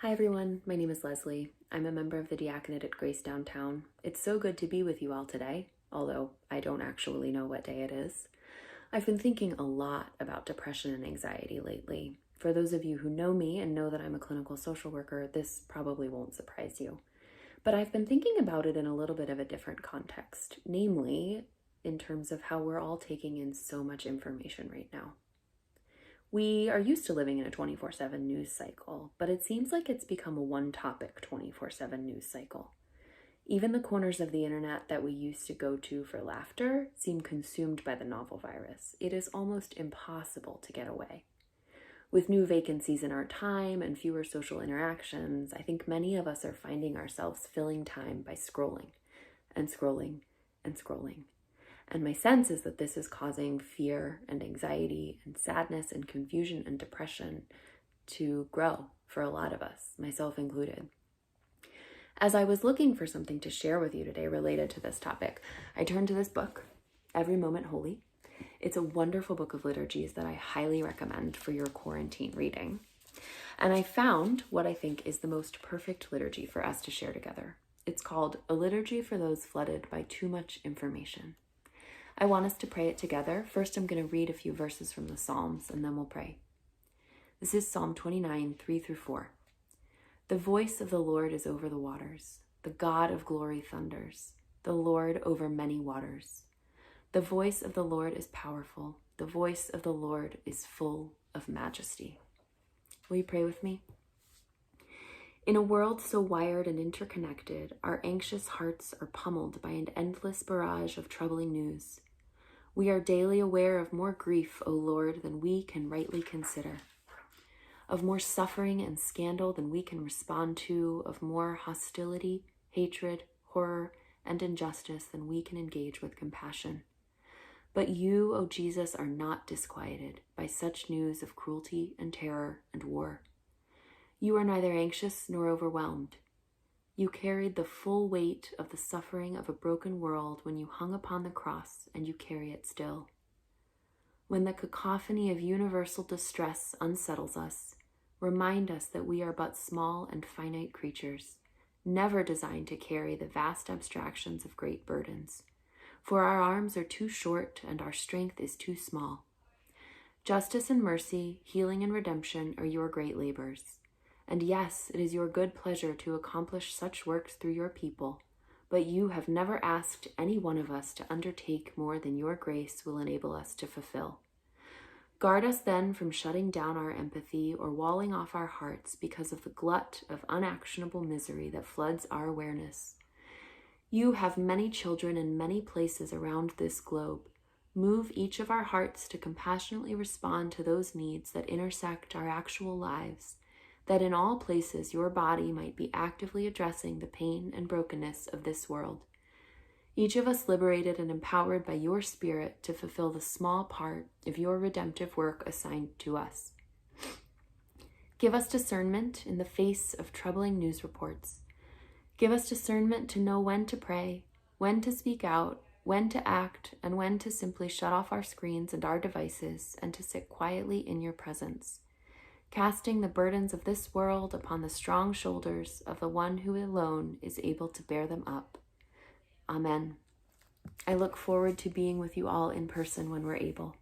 Hi everyone, my name is Leslie. I'm a member of the Diaconate at Grace Downtown. It's so good to be with you all today, although I don't actually know what day it is. I've been thinking a lot about depression and anxiety lately. For those of you who know me and know that I'm a clinical social worker, this probably won't surprise you. But I've been thinking about it in a little bit of a different context, namely in terms of how we're all taking in so much information right now. We are used to living in a 24/7 news cycle, but it seems like it's become a one-topic 24/7 news cycle. Even the corners of the internet that we used to go to for laughter seem consumed by the novel virus. It is almost impossible to get away. With new vacancies in our time and fewer social interactions, I think many of us are finding ourselves filling time by scrolling and scrolling and scrolling. And my sense is that this is causing fear and anxiety and sadness and confusion and depression to grow for a lot of us, myself included. As I was looking for something to share with you today related to this topic, I turned to this book, Every Moment Holy. It's a wonderful book of liturgies that I highly recommend for your quarantine reading. And I found what I think is the most perfect liturgy for us to share together. It's called A Liturgy for Those Flooded by Too Much Information. I want us to pray it together. First, I'm going to read a few verses from the Psalms, and then we'll pray. This is Psalm 29, 3-4. The voice of the Lord is over the waters. The God of glory thunders. The Lord over many waters. The voice of the Lord is powerful. The voice of the Lord is full of majesty. Will you pray with me? In a world so wired and interconnected, our anxious hearts are pummeled by an endless barrage of troubling news. We are daily aware of more grief, O Lord, than we can rightly consider, of more suffering and scandal than we can respond to, of more hostility, hatred, horror, and injustice than we can engage with compassion. But you, O Jesus, are not disquieted by such news of cruelty and terror and war. You are neither anxious nor overwhelmed. You carried the full weight of the suffering of a broken world when you hung upon the cross, and you carry it still. When the cacophony of universal distress unsettles us, remind us that we are but small and finite creatures, never designed to carry the vast abstractions of great burdens. For our arms are too short and our strength is too small. Justice and mercy, healing and redemption are your great labors. And yes, it is your good pleasure to accomplish such works through your people, but you have never asked any one of us to undertake more than your grace will enable us to fulfill. Guard us then from shutting down our empathy or walling off our hearts because of the glut of unactionable misery that floods our awareness. You have many children in many places around this globe. Move each of our hearts to compassionately respond to those needs that intersect our actual lives, that in all places your body might be actively addressing the pain and brokenness of this world. Each of us liberated and empowered by your Spirit to fulfill the small part of your redemptive work assigned to us. Give us discernment in the face of troubling news reports. Give us discernment to know when to pray, when to speak out, when to act, and when to simply shut off our screens and our devices and to sit quietly in your presence, casting the burdens of this world upon the strong shoulders of the one who alone is able to bear them up. Amen. I look forward to being with you all in person when we're able.